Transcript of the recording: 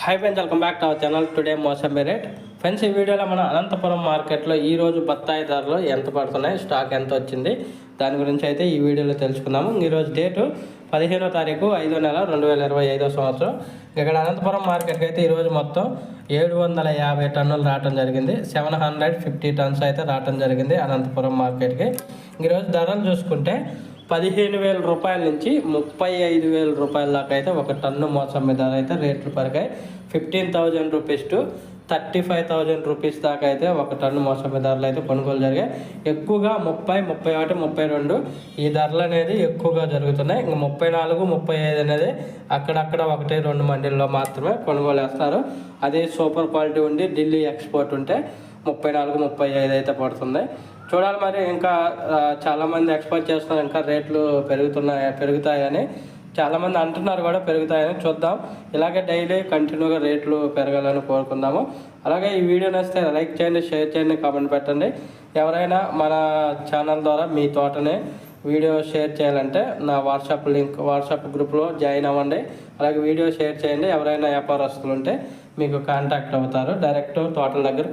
Hi friends, welcome back to our channel. Today mosambi rate. Friends, ఈ వీడియోలో మన అనంతపురం మార్కెట్లో ఈరోజు బత్తాయి ధరలు ఎంత పడుతున్నాయి, స్టాక్ ఎంత వచ్చింది, దాని గురించి అయితే ఈ వీడియోలో తెలుసుకుందాము. ఈరోజు డేటు 15వ తారీఖు 5వ నెల 2025 సంవత్సరం. ఇక్కడ అనంతపురం మార్కెట్కి అయితే ఈరోజు మొత్తం 750 టన్నులు రావడం జరిగింది. 750 టన్స్ అయితే రావడం జరిగింది అనంతపురం మార్కెట్కి. ఈరోజు ధరలు చూసుకుంటే 15,000 రూపాయల నుంచి 35,000 రూపాయల దాకా అయితే ఒక టన్ను మోసంబి ధర అయితే రేట్లు పెరిగాయి. 15,000 రూపీస్ టు 35,000 రూపీస్ దాకా అయితే ఒక టన్ను మోసంబి ధరలు అయితే కొనుగోలు జరిగాయి. ఎక్కువగా 30, 31, 32 ఈ ధరలు అనేది ఎక్కువగా జరుగుతున్నాయి. ఇంకా 34, 35 అనేది అక్కడక్కడ 1-2 మండీల్లో మాత్రమే కొనుగోలు వేస్తారు. అదే సూపర్ క్వాలిటీ ఉండి ఢిల్లీ ఎక్స్పోర్ట్ ఉంటే 34, 35 అయితే పడుతుంది. చూడాలి మరి. ఇంకా చాలామంది ఎక్స్పెక్ట్ చేస్తున్నారు ఇంకా రేట్లు పెరుగుతాయని చాలామంది అంటున్నారు కూడా, పెరుగుతాయని. చూద్దాం. ఇలాగే డైలీ కంటిన్యూగా రేట్లు పెరగాలని కోరుకుందాము. అలాగే ఈ వీడియో నచ్చితే లైక్ చేయండి, షేర్ చేయండి, కామెంట్ పెట్టండి. ఎవరైనా మన ఛానల్ ద్వారా మీ తోటని వీడియో షేర్ చేయాలంటే నా వాట్సాప్ గ్రూప్లో జాయిన్ అవ్వండి. అలాగే వీడియో షేర్ చేయండి. ఎవరైనా వ్యాపారస్తులు ఉంటే మీకు కాంటాక్ట్ అవుతారు, డైరెక్ట్ తోటల దగ్గర